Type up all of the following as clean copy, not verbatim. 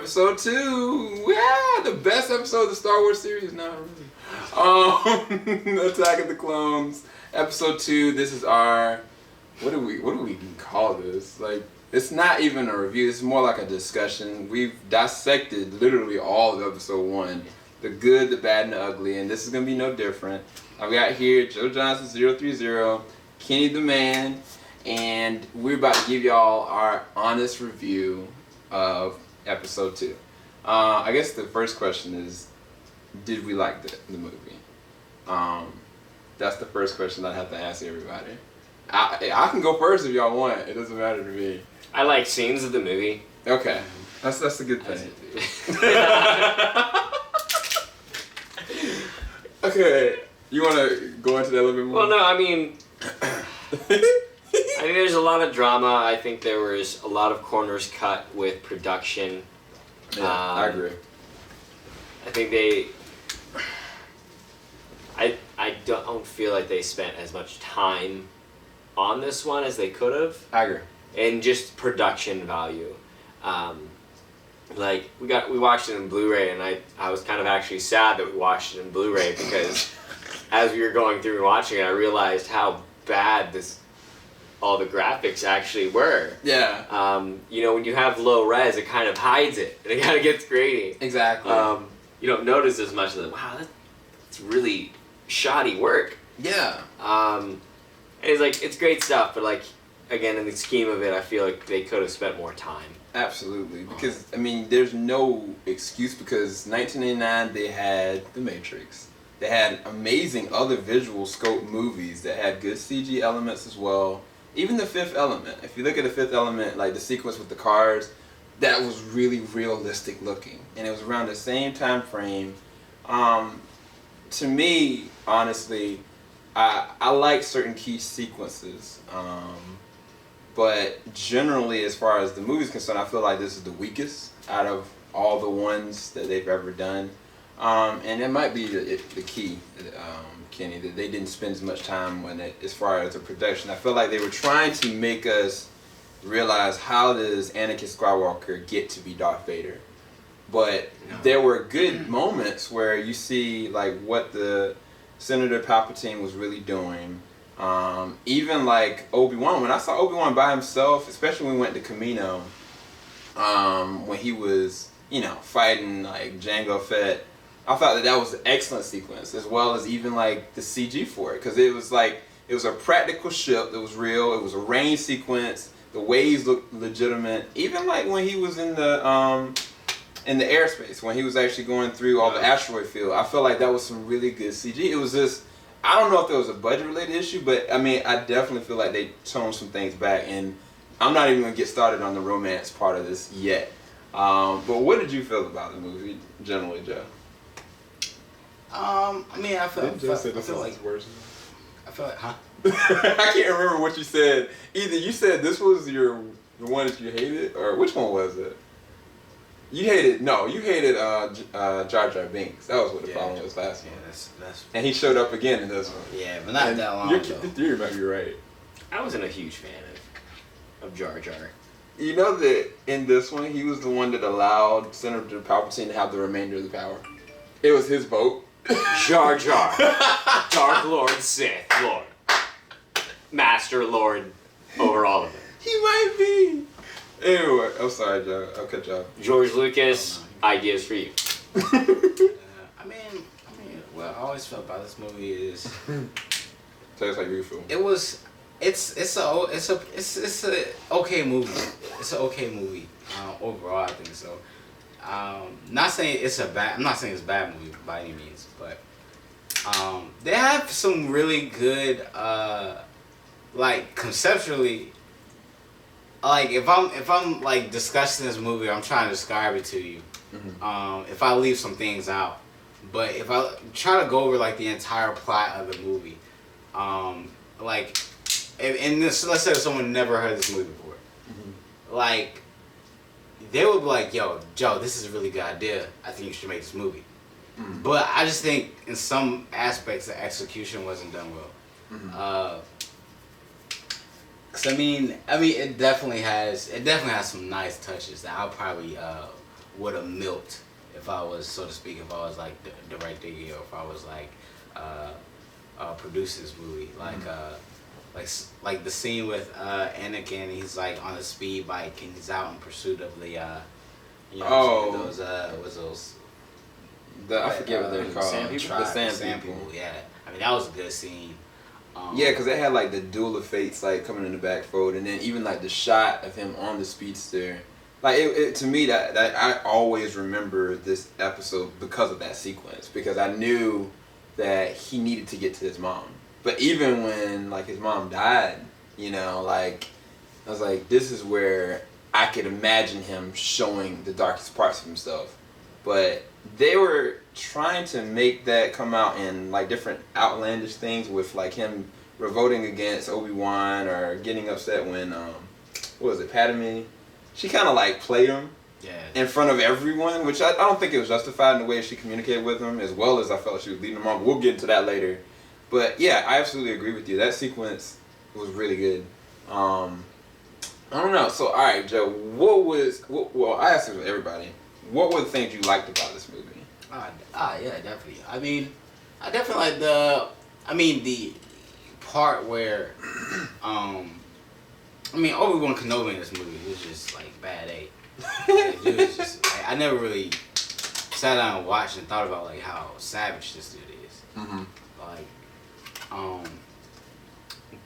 Episode 2. Yeah, the best episode of the Star Wars series. Not really. Attack of the Clones. Episode 2. This is our. What do we call this? Like, it's not even a review. It's more like a discussion. We've dissected literally all of episode 1. The good, the bad, and the ugly. And this is going to be no different. I've got here Joe Johnson 030, Kenny the Man, and we're about to give y'all our honest review of episode 2. I guess the first question is, did we like the movie? That's the first question I have to ask everybody. I can go first if y'all want. It doesn't matter to me. I like scenes of the movie. Okay, that's a good thing. Okay, you want to go into that a little bit more? Well, no, I mean, there's a lot of drama. I think there was a lot of corners cut with production. Yeah, I agree. I think I don't feel like they spent as much time on this one as they could have. I agree. And just production value. Like we watched it in Blu-ray, and I was kind of actually sad that we watched it in Blu-ray because as we were going through and watching it, I realized how bad all the graphics actually were. Yeah. When you have low res, it kind of hides it, and it kind of gets grainy. Exactly. You don't notice as much of wow, that's really shoddy work. Yeah. And it's great stuff, but like again, in the scheme of it, I feel like they could have spent more time. Absolutely, because I mean, there's no excuse because 1989 they had The Matrix. They had amazing other visual scope movies that had good CG elements as well. Even The Fifth Element. If you look at The Fifth Element, like the sequence with the cars, that was really realistic looking, and it was around the same time frame. To me, honestly, I like certain key sequences. But generally, as far as the movie's concerned, I feel like this is the weakest out of all the ones that they've ever done. And it might be the key, Kenny, that they didn't spend as much time on it as far as the production. I feel like they were trying to make us realize how does Anakin Skywalker get to be Darth Vader. But there were good moments where you see like what the Senator Palpatine was really doing. Even like Obi-Wan, when I saw Obi-Wan by himself, especially when we went to Camino, when he was, fighting like Jango Fett, I thought that was an excellent sequence, as well as even like the CG for it, because it was a practical ship that was real. It was a rain sequence. The waves looked legitimate. Even like when he was in the airspace, when he was actually going through all the asteroid field, I felt like that was some really good CG. It was just, I don't know if there was a budget-related issue, but I mean, I definitely feel like they toned some things back, and I'm not even going to get started on the romance part of this yet. But what did you feel about the movie, generally, Joe? I mean, I feel like, huh? I can't remember what you said. Either you said this was the one that you hated, or which one was it? You hated Jar Jar Binks. That was what the problem was last one. That's. And he showed up again in this one. Yeah, but not that long ago. You might be right. I wasn't a huge fan of Jar Jar. You know that in this one, he was the one that allowed Senator Palpatine to have the remainder of the power. It was his vote. Jar Jar. Dark Lord, Sith Lord. Master Lord over all of it. He might be. Anyway, I'm sorry, Joe. I'll cut you off. George Lucas, ideas for you. I mean, what I always felt about this movie is. Tell us how you feel. It's a okay movie. It's an okay movie. Overall, I think so. Not saying it's a bad. I'm not saying it's a bad movie by any means, but they have some really good, like conceptually. Like if I'm like discussing this movie, I'm trying to describe it to you. Mm-hmm. If I leave some things out, but if I try to go over like the entire plot of the movie, like, and this, let's say someone never heard this movie before, mm-hmm. like, they would be like, "Yo, Joe, this is a really good idea. I think you should make this movie." Mm-hmm. But I just think in some aspects the execution wasn't done well. Mm-hmm. Cause I mean, it definitely has some nice touches that I'll probably would have milked if I was, so to speak, if I was like directing it, or if I was like producing this movie, like the scene with Anakin. He's like on a speed bike and he's out in pursuit of the those what's those. I forget what they're called. The sand people. Yeah, I mean that was a good scene. Yeah, because they had like the duel of fates like coming in the back road, and then even like the shot of him on the speedster. Like it to me that I always remember this episode because of that sequence, because I knew that he needed to get to his mom. But even when like his mom died, like I was like, this is where I could imagine him showing the darkest parts of himself. But they were trying to make that come out in like different outlandish things, with like him revolting against Obi-Wan or getting upset when what was it, Padmé? She kind of like played him in front of everyone, which I don't think it was justified in the way she communicated with him, as well as I felt she was leading him on. But we'll get into that later. But yeah, I absolutely agree with you. That sequence was really good. I don't know. So all right, Joe, well, I asked everybody, what were the things you liked about this movie? Yeah, definitely. I mean, I definitely like the part where Obi-Wan Kenobi in this movie was just like bad A. It was just like, I never really sat down and watched and thought about like how savage this dude is. Mm-hmm.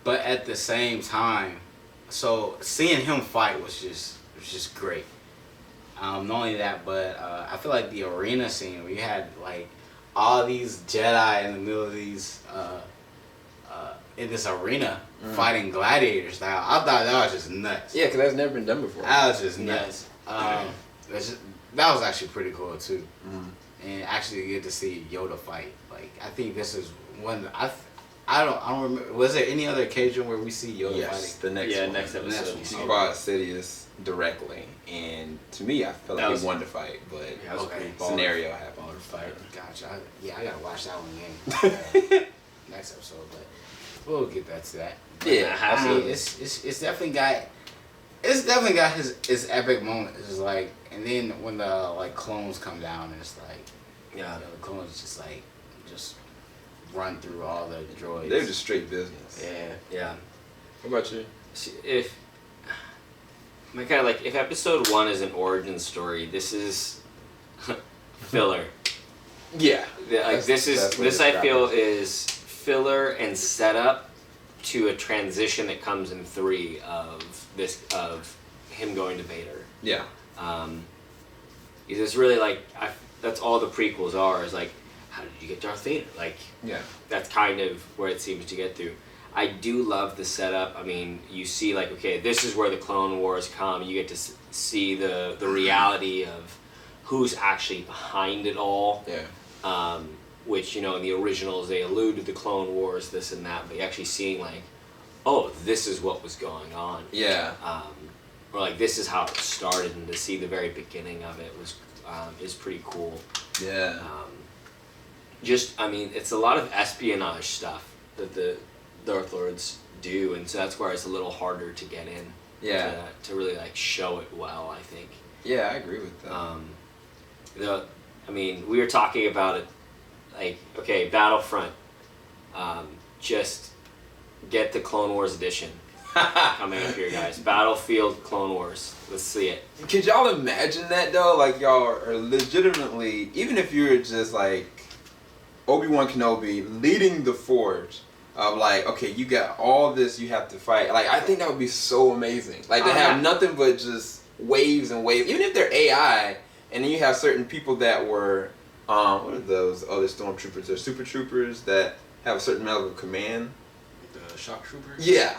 But at the same time, so seeing him fight was just great. Not only that, but I feel like the arena scene where you had like all these Jedi in the middle of these in this arena fighting gladiators style. I thought that was just nuts. Yeah, because that's never been done before. That was just nuts. That was actually pretty cool too. Mm-hmm. And actually get to see Yoda fight. Like I think this is one I don't remember. Was there any other occasion where we see Yoda fighting? The next episode. He fought Sidious directly, and to me, I felt like he won the fight, but scenario happened. Gotcha. I gotta watch that one again. Next episode, but we'll get back to that. But Yeah, I mean, it's definitely got his epic moment. It's like, and then when the like clones come down, and it's like, the clones just run through all the droids. They're just straight business. Yeah. What about you? If episode 1 is an origin story, this is filler. Yeah. This I feel is filler and setup to a transition that comes in 3 of him going to Vader. Yeah. It's really like that's all the prequels are, is like, how did you get Darth Vader? Like, that's kind of where it seems to get through. I do love the setup. I mean, you see like, okay, this is where the Clone Wars come. You get to see the reality of who's actually behind it all. Yeah. Which, in the originals, they allude to the Clone Wars, this and that, but you're actually seeing like, oh, this is what was going on. Yeah. Or like, this is how it started, and to see the very beginning of it is pretty cool. Yeah. It's a lot of espionage stuff that the Darth Lords do, and so that's where it's a little harder to get in. Yeah. To really like show it well, I think. Yeah, I agree with that. We were talking about it, like, okay, Battlefront. Just get the Clone Wars edition coming up here, guys. Battlefield Clone Wars. Let's see it. Could y'all imagine that though? Like, y'all are legitimately, even if you're just like Obi-Wan Kenobi leading the Forge, of like, okay, you got all this you have to fight. Like, I think that would be so amazing. Like, to have nothing but just waves and waves. Even if they're AI, and then you have certain people that were, what are those other stormtroopers? They're super troopers that have a certain level of command. The shock troopers? Yeah.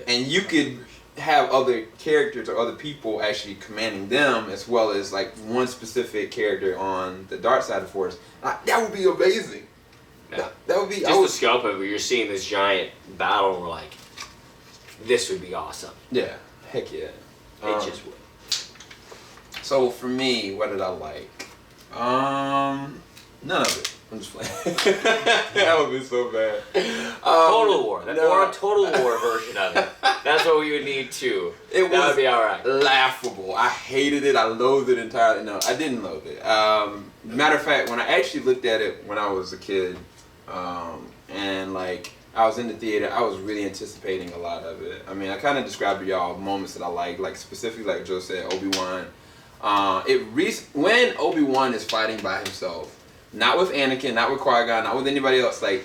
And you could have other characters or other people actually commanding them, as well as like one specific character on the dark side of the Force. That would be amazing. Yeah. That would be just the scope of it. You're seeing this giant battle, and we're like, this would be awesome. Yeah, heck yeah. It just would. So for me, what did I like? None of it. I'm just playing. That would be so bad. Total War. Or a Total War version of it. That's what we would need too. That would be alright. Laughable. I hated it. I loathed it entirely. No, I didn't loathe it. Matter of fact, when I actually looked at it when I was a kid, and like I was in the theater, I was really anticipating a lot of it. I mean, I kind of described to y'all moments that I like specifically like Joe said, Obi-Wan. When Obi-Wan is fighting by himself, not with Anakin, not with Qui-Gon, not with anybody else, like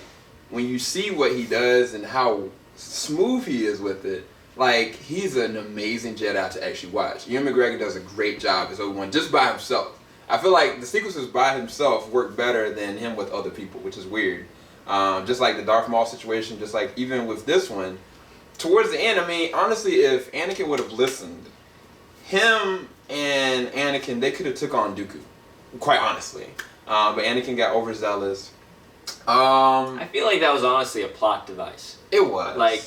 when you see what he does and how smooth he is with it, like he's an amazing Jedi to actually watch. Ewan McGregor does a great job as Obi-Wan just by himself. I feel like the sequences by himself work better than him with other people, which is weird. Just like the Darth Maul situation, just like even with this one, towards the end, I mean, honestly, if Anakin would have listened, him and Anakin, they could have took on Dooku, quite honestly. But Anakin got overzealous. I feel like that was honestly a plot device. It was. Like,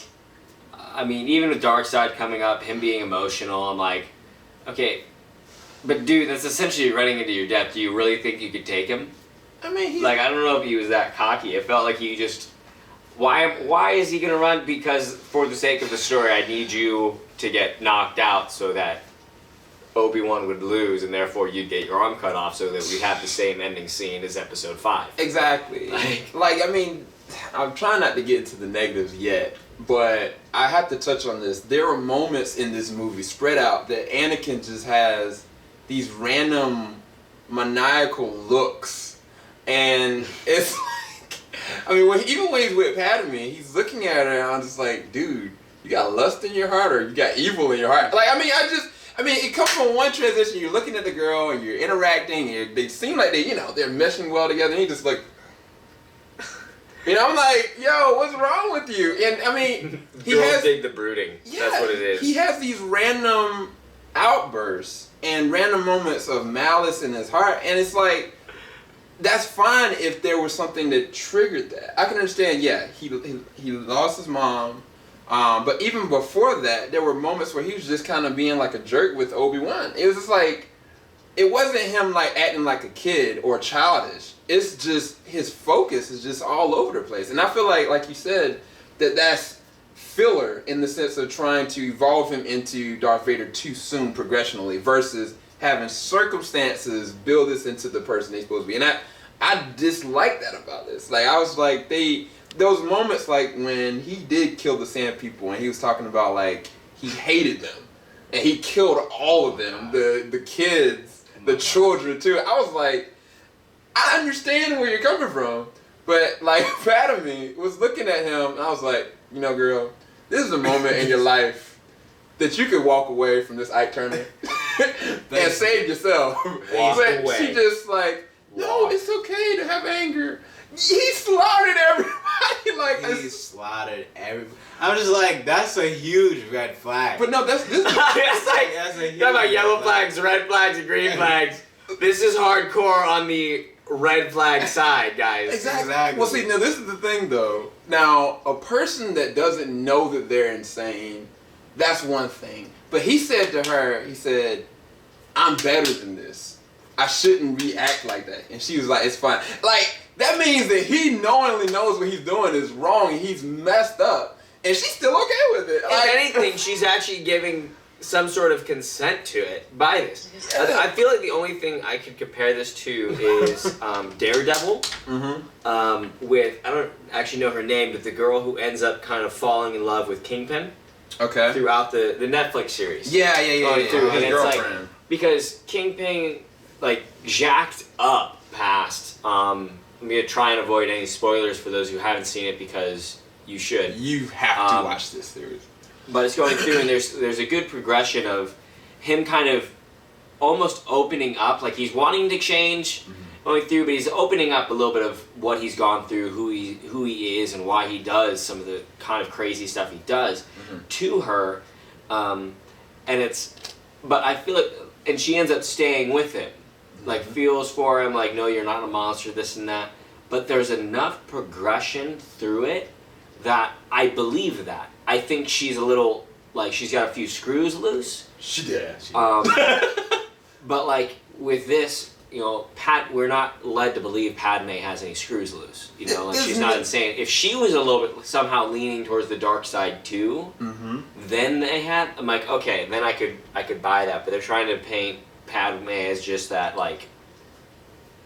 I mean, even with Darkseid coming up, him being emotional, I'm like, okay, but dude, that's essentially running into your death. Do you really think you could take him? I mean, like, I don't know if he was that cocky. It felt like he just, why is he gonna run? Because for the sake of the story, I need you to get knocked out so that Obi-Wan would lose, and therefore you'd get your arm cut off, so that we have the same ending scene as Episode 5. Exactly. Like, I mean, I'm trying not to get into the negatives yet, but I have to touch on this. There are moments in this movie spread out that Anakin just has these random maniacal looks, and it's like, I mean, even when he's with Padmé, he's looking at her, and I'm just like, dude, you got lust in your heart, or you got evil in your heart? Like, I mean, it comes from one transition. You're looking at the girl and you're interacting, and they seem like they're meshing well together. And he just like, I'm like, yo, what's wrong with you? And I mean, Girls dig the brooding. Yeah, that's what it is. He has these random outbursts and random moments of malice in his heart, and it's like, that's fine if there was something that triggered that. I can understand. Yeah, he lost his mom. But even before that, there were moments where he was just kind of being like a jerk with Obi-Wan. It was just like, it wasn't him like acting like a kid or childish. It's just his focus is just all over the place. And I feel like you said, that's filler in the sense of trying to evolve him into Darth Vader too soon progressionally versus having circumstances build this into the person he's supposed to be. And I dislike that about this. Like, I was like, those moments like when he did kill the Sand People and he was talking about like he hated them and he killed all of them, the kids, the children too. I was like, I understand where you're coming from, but like Padmé was looking at him and I was like, girl, this is a moment in your life that you could walk away from this Ike Turner and save yourself. But away. She just like, no, it's okay to have anger. He slaughtered everybody. He slaughtered everybody. I'm just like, that's a huge red flag. But no, that's it's like, that's a huge about yellow flags, red flags, and green flags. This is hardcore on the red flag side, guys. Exactly. Well, see, now this is the thing, though. Now, a person that doesn't know that they're insane, that's one thing. But he said to her, he said, I'm better than this. I shouldn't react like that. And she was like, it's fine. Like, that means that he knowingly knows what he's doing is wrong and he's messed up. And she's still okay with it. If anything, she's actually giving some sort of consent to it by this. Yeah. I feel like the only thing I could compare this to is Daredevil. Mm-hmm. With, I don't actually know her name, but the girl who ends up kind of falling in love with Kingpin. Okay. Throughout the Netflix series. Yeah. And it's like, because Kingpin, like, jacked up past, I'm going to try and avoid any spoilers for those who haven't seen it because you should. You have to watch this series. But it's going through and there's a good progression of him kind of almost opening up, like he's wanting to change, going through, but he's opening up a little bit of what he's gone through, who he is, and why he does some of the kind of crazy stuff he does to her. But I feel like, and she ends up staying with him. Like, feels for him, like, no, you're not a monster, this and that. But there's enough progression through it that I believe that. I think she's a little, like, she's got a few screws loose. She did. But, like, with this, we're not led to believe Padme has any screws loose. Like she's Isn't not it- insane. If she was a little bit somehow leaning towards the dark side too, then I'm like, okay, then I could buy that. But they're trying to paint Padme as just that, like,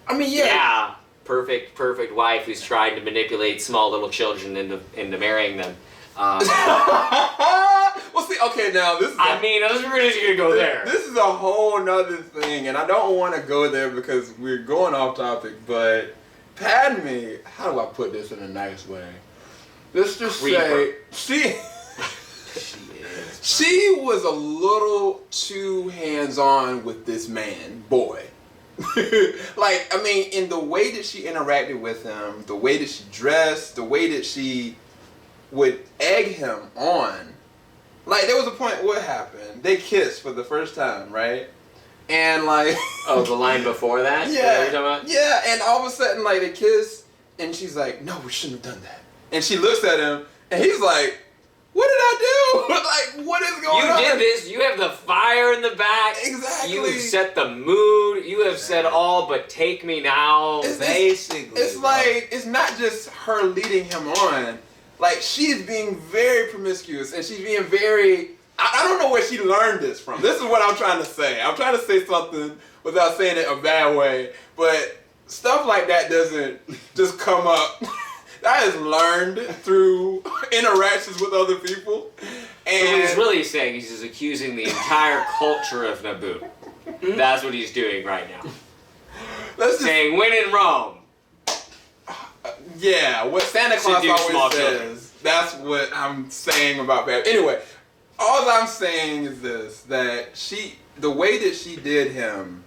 I mean, yeah. perfect wife who's trying to manipulate small little children into marrying them. Well, see, okay, now this is. We're just gonna go there. This is a whole nother thing, and I don't want to go there because we're going off topic. But Padme, how do I put this in a nice way? Let's just say she was a little too hands-on with this boy. Like, I mean, in the way that she interacted with him, the way that she dressed, the way that she would egg him on. Like, there was a point, what happened? They kissed for the first time, right? And like... Oh, the line before that? Yeah. You're talking about? Yeah, and all of a sudden, like, they kiss, and she's like, no, we shouldn't have done that. And she looks at him, and he's like, what did I do? Like, what is going on? You did this. You have the fire in the back. Exactly. You have set the mood. You have said all but take me now. Basically. It's like, it's not just her leading him on. Like, she's being very promiscuous, and she's being very... I don't know where she learned this from. This is what I'm trying to say. I'm trying to say something without saying it a bad way, but stuff like that doesn't just come up. That is learned through interactions with other people. And So what he's really saying is he's accusing the entire culture of Naboo. That's what he's doing right now. let's just, Saying, when in Rome. yeah, what Santa Claus Seduce small always children. says. That's what I'm saying about Batman. Anyway, all I'm saying is this, that the way that she did him,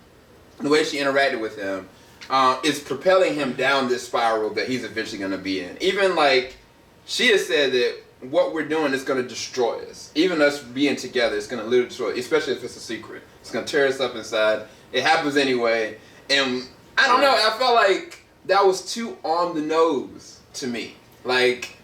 the way she interacted with him, is propelling him down this spiral that he's eventually going to be in. Even like, she has said that what we're doing is going to destroy us. Even us being together, it's going to literally destroy us, especially if it's a secret. It's going to tear us up inside. It happens anyway. And I don't know, I felt like that was too on the nose to me. Like,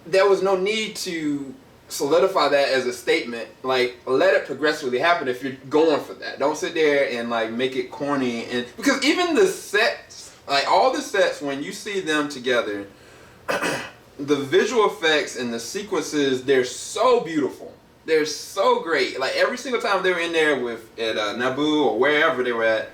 there was no need to solidify that as a statement. Like, let it progressively happen if you're going for that. Don't sit there and like make it corny. And because even the sets, like all the sets, when you see them together, the visual effects and the sequences, they're so beautiful. They're so great. Like every single time they were in there at Naboo or wherever they were at,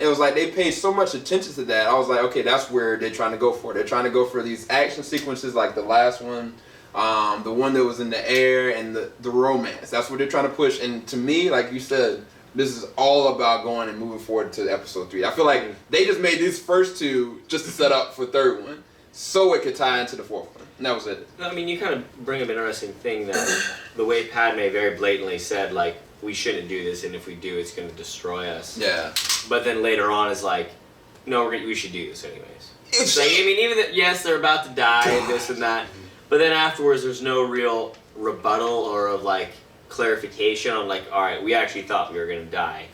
it was like they paid so much attention to that. I was like, okay, that's where they're trying to go for. They're trying to go for these action sequences like the last one. The one that was in the air, and the romance. That's what they're trying to push. And to me, like you said, this is all about going and moving forward to episode 3. I feel like they just made these first two just to set up for third one, so it could tie into the fourth one. And that was it. I mean, you kind of bring up an interesting thing that the way Padme very blatantly said, like, we shouldn't do this, and if we do, it's going to destroy us. Yeah. But then later on is like, no, we should do this anyways. It's like, I mean, even that, yes, they're about to die and this and that, but then afterwards there's no real rebuttal or like clarification on like, all right, we actually thought we were going to die,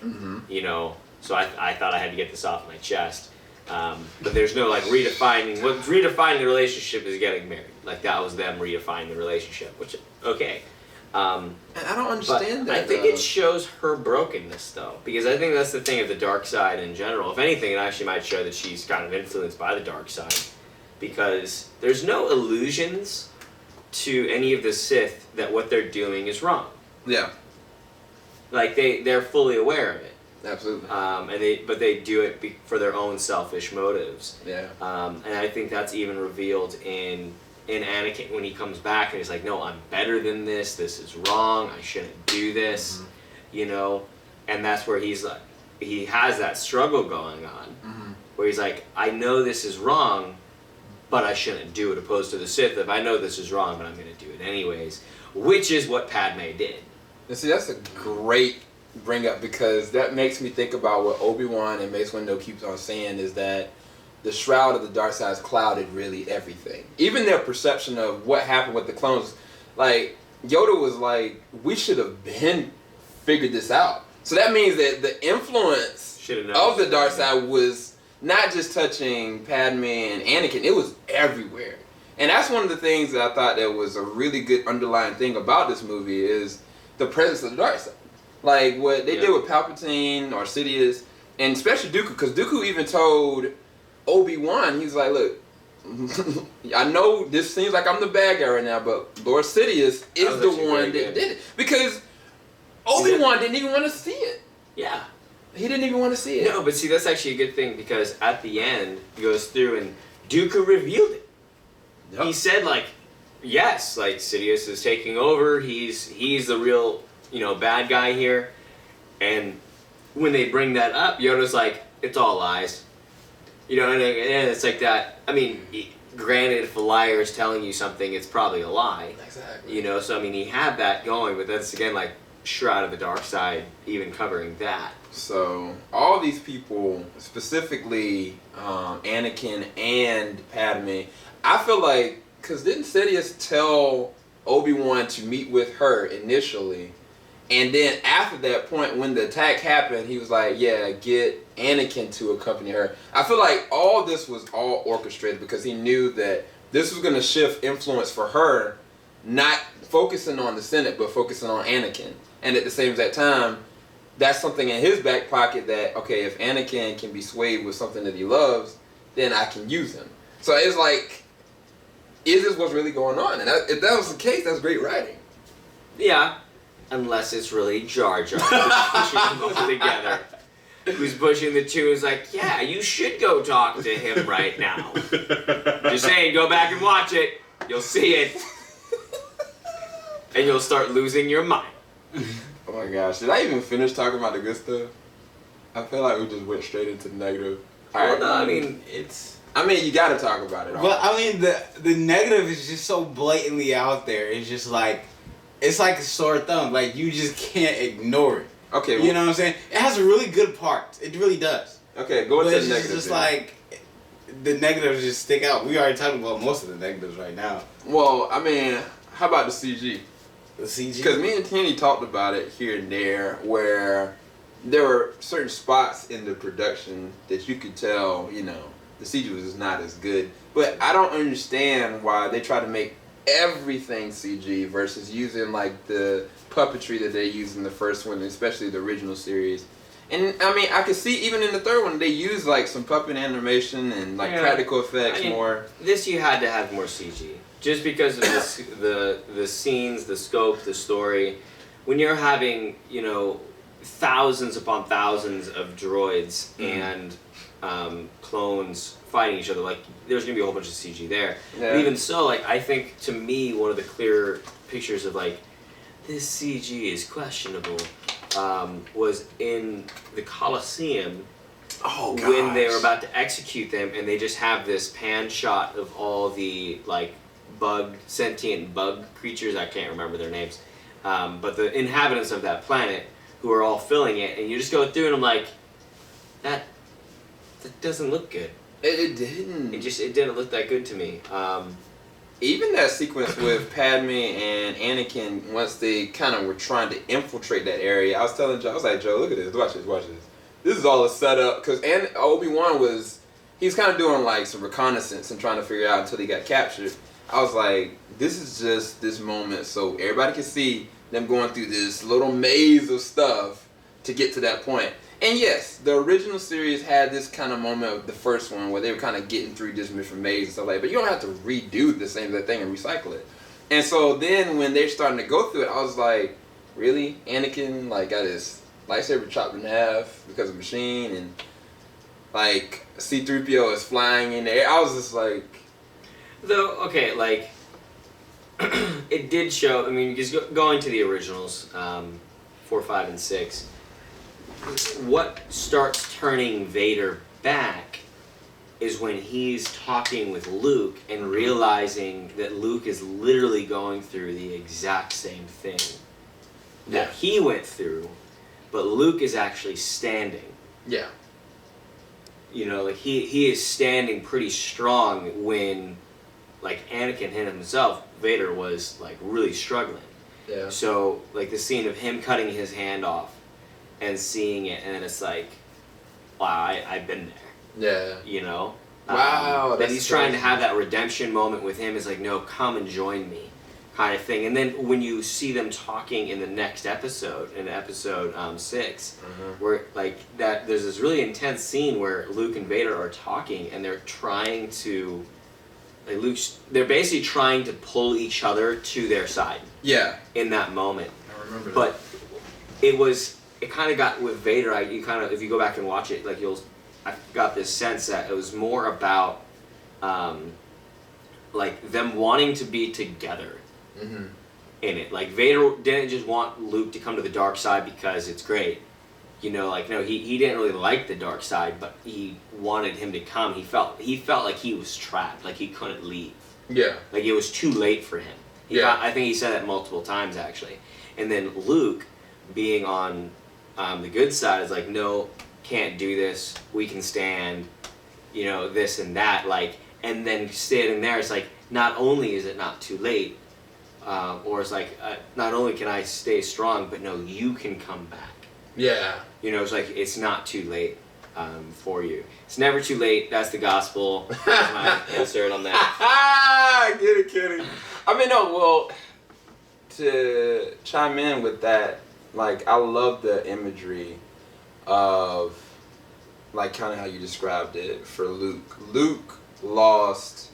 so I thought I had to get this off my chest. But there's no like redefining. What redefining the relationship is getting married. Like that was them redefining the relationship, which, okay. And I don't understand but that. I think it shows her brokenness, though, because I think that's the thing of the dark side in general. If anything, it actually might show that she's kind of influenced by the dark side, because there's no illusions to any of the Sith that what they're doing is wrong. Yeah. Like they're fully aware of it. Absolutely. But they do it for their own selfish motives. Yeah. And I think that's even revealed in Anakin when he comes back and he's like, no, I'm better than this. This is wrong. I shouldn't do this. And that's where he's like, he has that struggle going on, where he's like, I know this is wrong, but I shouldn't do it. Opposed to the Sith, if I know this is wrong, but I'm going to do it anyways, which is what Padme did. And see, that's a great bring up, because that makes me think about what Obi-Wan and Mace Windu keeps on saying, is that the shroud of the dark side has clouded really everything. Even their perception of what happened with the clones. Like, Yoda was like, we should have figured this out. So that means that the influence of the dark side was not just touching Padme and Anakin, it was everywhere. And that's one of the things that I thought that was a really good underlying thing about this movie, is the presence of the dark side. Like what they did with Palpatine or Sidious, And especially Dooku, because Dooku even told Obi-Wan, he's like, look, I know this seems like I'm the bad guy right now, but Lord Sidious is the one that did it. Because Obi-Wan didn't even want to see it. Yeah. He didn't even want to see it. No, but see, that's actually a good thing, because at the end, he goes through and Dooku revealed it. Yep. He said, like, yes, like, Sidious is taking over, he's the real, bad guy here. And when they bring that up, Yoda's like, it's all lies. And it's like that. I mean, granted, if a liar is telling you something, it's probably a lie. Exactly. So I mean, he had that going, but that's again like Shroud of the Dark Side, even covering that. So all these people, specifically Anakin and Padmé, I feel like, because didn't Sidious tell Obi-Wan to meet with her initially? And then after that point, when the attack happened, he was like, yeah, get Anakin to accompany her. I feel like all this was all orchestrated because he knew that this was going to shift influence for her, not focusing on the Senate, but focusing on Anakin. And at the same exact time, that's something in his back pocket that, okay, if Anakin can be swayed with something that he loves, then I can use him. So it's like, is this what's really going on? And if that was the case, that's great writing. Yeah. Unless it's really Jar Jar who's pushing them all together. Who's pushing the two is like, yeah, you should go talk to him right now. Just saying, go back and watch it. You'll see it. And you'll start losing your mind. Oh my gosh, did I even finish talking about the good stuff? I feel like we just went straight into the negative. Well, no, I mean, you gotta talk about it all. But I mean, the negative is just so blatantly out there. It's just like, it's like a sore thumb. Like, you just can't ignore it. Okay. You know what I'm saying? It has a really good part. It really does. Okay, go into the negative. It's just like, the negatives just stick out. We already talked about most of the negatives right now. Well, I mean, how about the CG? The CG? Because me and Kenny talked about it here and there, where there were certain spots in the production that you could tell, the CG was just not as good. But I don't understand why they try to make everything CG versus using like the puppetry that they used in the first one, especially the original series. And I mean, I could see even in the third one they use like some puppet animation and like practical effects more. This you had to have more CG, just because of the scenes, the scope, the story. When you're having thousands upon thousands of droids and clones fighting each other, like there's gonna be a whole bunch of CG there. Yeah. But even so, like I think to me one of the clear pictures of like this CG is questionable was in the Colosseum. Oh gosh. When they were about to execute them, and they just have this pan shot of all the like sentient bug creatures. I can't remember their names, but the inhabitants of that planet who are all filling it, and you just go through and I'm like, that doesn't look good. It didn't. It didn't look that good to me. Even that sequence with Padme and Anakin, once they kind of were trying to infiltrate that area, I was telling Joe, I was like, Joe, look at this, watch this. This is all a setup, because Obi-Wan he was kind of doing like some reconnaissance and trying to figure out until he got captured. I was like, this is just this moment so everybody can see them going through this little maze of stuff to get to that point. And yes, the original series had this kind of moment of the first one where they were kind of getting through this different maze and stuff like that, but you don't have to redo the same thing and recycle it. And so then when they're starting to go through it, I was like, really? Anakin like got his lightsaber chopped in half because of machine, and like C-3PO is flying in the air. I was just like... Though, okay, like, it did show, I mean, because going to the originals, 4, 5, and 6, what starts turning Vader back is when he's talking with Luke and realizing that Luke is literally going through the exact same thing that he went through, but Luke is actually standing. Yeah. Like he is standing pretty strong when, like, Anakin himself, Vader was like really struggling. Yeah. So like the scene of him cutting his hand off and seeing it, and then it's like, wow, I've been there. Yeah. Wow. That he's trying to have that redemption moment with him is like, no, come and join me. kind of thing. And then when you see them talking in the next episode, in episode 6, where like that, there's this really intense scene where Luke and Vader are talking, and they're trying to, like they're basically trying to pull each other to their side. Yeah. In that moment. I remember that. But it kind of got with Vader. If you go back and watch it, like I got this sense that it was more about, like them wanting to be together. In it, like Vader didn't just want Luke to come to the dark side because it's great, you know. Like no, he didn't really like the dark side, but he wanted him to come. He felt like he was trapped, like he couldn't leave. Yeah. Like it was too late for him. I think he said that multiple times actually. And then Luke, being on the good side, is like, no, can't do this. We can stand, you know, this and that. Like, and then standing there, it's like, not only is it not too late. Or it's like, not only can I stay strong, but no, you can come back. Yeah. You know, it's like, it's not too late for you. It's never too late. That's the gospel. That's my insert on that. Get it, kidding. I mean, no, well, to chime in with that, like, I love the imagery of, like, kind of how you described it for Luke. Luke lost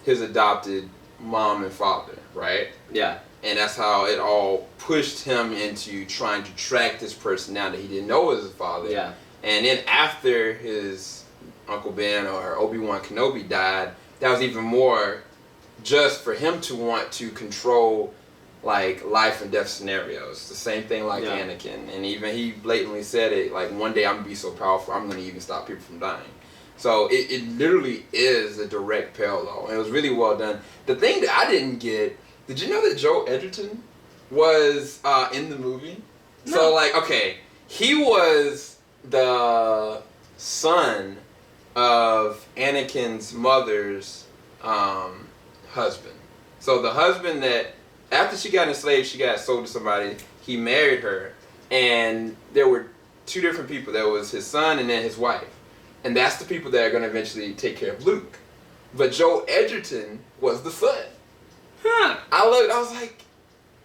his adopted mom and father, right? Yeah. And that's how it all pushed him into trying to track this person down that he didn't know was his father. Yeah. And then after his Uncle Ben or Obi-Wan Kenobi died, that was even more just for him to want to control like life and death scenarios. The same thing like Anakin. And even he blatantly said it, like, one day I'm going to be so powerful, I'm going to even stop people from dying. So it literally is a direct parallel. And it was really well done. The thing that I didn't get, did you know that Joe Edgerton was in the movie? No. So, like, okay, he was the son of Anakin's mother's husband. So the husband that, after she got enslaved, she got sold to somebody, he married her, and there were two different people. There was his son and then his wife. And that's the people that are going to eventually take care of Luke. But Joe Edgerton was the son. Huh. I was like,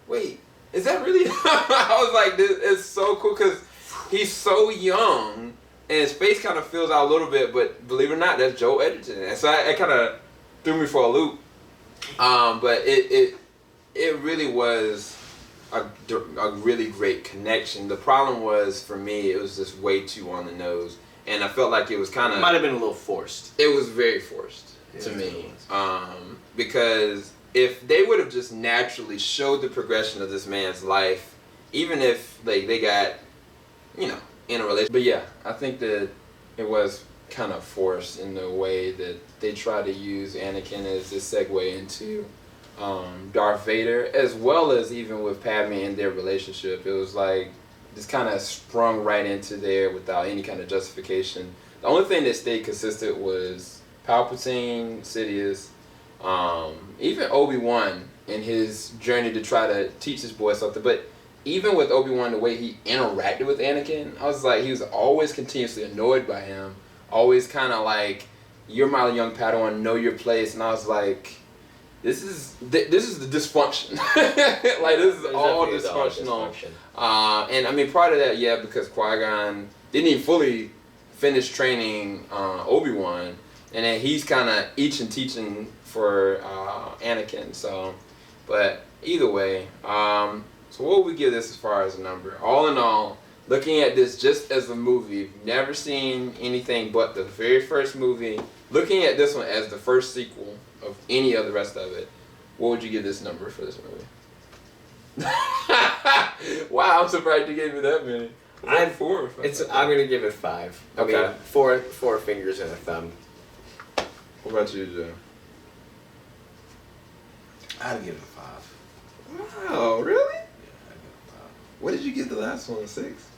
wait, is that really? I was like, this is so cool because he's so young and his face kind of fills out a little bit, but believe it or not, that's Joe Edgerton. And so it kind of threw me for a loop. But it really was a really great connection. The problem was, for me, it was just way too on the nose. And I felt like it was kind of... Might have been a little forced. It was very forced to me. Because if they would have just naturally showed the progression of this man's life, even if they got, you know, in a relationship. But yeah, I think that it was kind of forced in the way that they tried to use Anakin as a segue into Darth Vader, as well as even with Padmé and their relationship. It was like just kind of sprung right into there without any kind of justification. The only thing that stayed consistent was Palpatine, Sidious, even Obi-Wan in his journey to try to teach his boy something. But even with Obi-Wan, the way he interacted with Anakin, I was like, he was always continuously annoyed by him. Always kind of like, you're my young Padawan, know your place. And I was like, this is the dysfunction. Like, this is all dysfunctional. And I mean, part of that, yeah, because Qui-Gon didn't even fully finish training Obi-Wan. And then he's kind of teaching for Anakin. So, but either way, so what would we give this as far as a number? All in all, looking at this just as a movie, if you've never seen anything but the very first movie, looking at this one as the first sequel of any of the rest of it, what would you give this number for this movie? Wow, I'm surprised you gave me that many. I had 4 or 5. I'm gonna give it 5. Okay. I mean, four fingers and a thumb. What about you, Joe? I'd give it a 5. Wow, really? Yeah, I'd give it a 5. What did you give the last one? 6?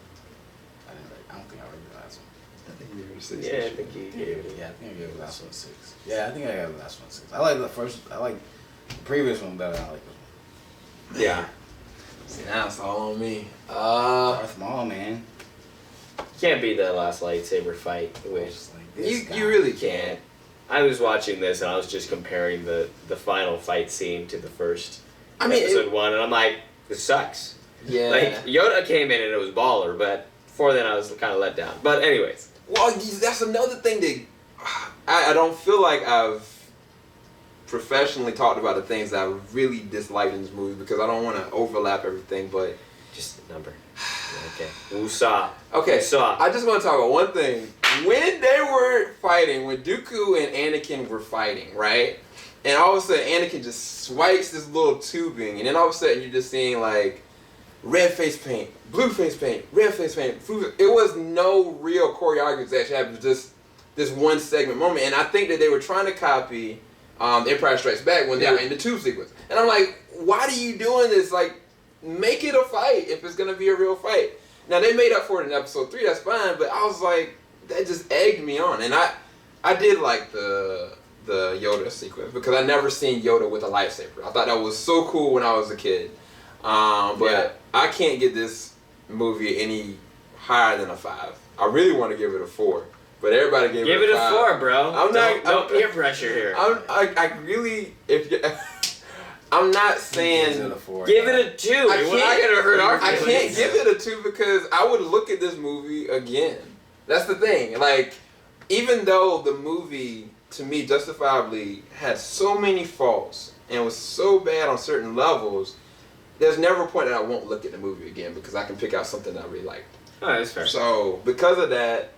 I don't think I read the last one. I think you gave it a 6. Yeah, I think you gave it. Yeah, I think I gave the last one a 6. Yeah, I think I gave the last one a 6. I like the previous one better than I like this one. Yeah. See, now it's all on me. Darth Maul, man. Can't beat that last lightsaber fight. Just like this guy. You really can't. I was watching this and I was just comparing the final fight scene to the first I mean, episode 1, and I'm like, this sucks. yeah. Like, Yoda came in and it was baller, but before then I was kind of let down. But anyways. Well, that's another thing that I don't feel like I've professionally talked about the things that I really disliked in this movie because I don't want to overlap everything, but... Just a number. Okay. Woosah. Okay, Woosah. I just want to talk about one thing. When they were fighting, when Dooku and Anakin were fighting, right? And all of a sudden, Anakin just swipes this little tubing, and then all of a sudden, you're just seeing like red face paint, blue face paint, red face paint. It was no real choreography that actually happened. It was just this one segment moment, and I think that they were trying to copy Empire Strikes Back when they were in the tube sequence. And I'm like, why are you doing this? Like, make it a fight if it's gonna be a real fight. Now they made up for it in episode 3, that's fine, but I was like, that just egged me on. And I did like the Yoda sequence because I never seen Yoda with a lightsaber. I thought that was so cool when I was a kid. But I can't get this movie any higher than a 5. I really want to give it a 4, but everybody gave it a 5. Give it a 4, bro. I'm not. No peer pressure here. I really, if you, I'm not saying give it a 2. I I can't give it a 2 because I would look at this movie again. That's the thing. Like, even though the movie, to me, justifiably had so many faults and was so bad on certain levels, there's never a point that I won't look at the movie again because I can pick out something that I really like. Oh, that's fair. So, because of that,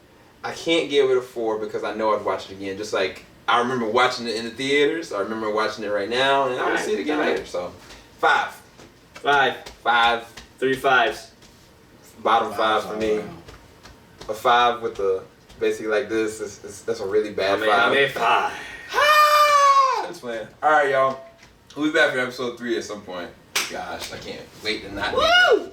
I can't give it a 4 because I know I'd watch it again. Just like I remember watching it in the theaters, I remember watching it right now, and I will see it again later. So, 5. 5. 3 5s. Bottom 5 for me. A 5 with the basically like this. That's a really bad 5. I made 5. Just playing. All right, y'all. We'll be back for episode 3 at some point. Gosh, I can't wait to not. Woo!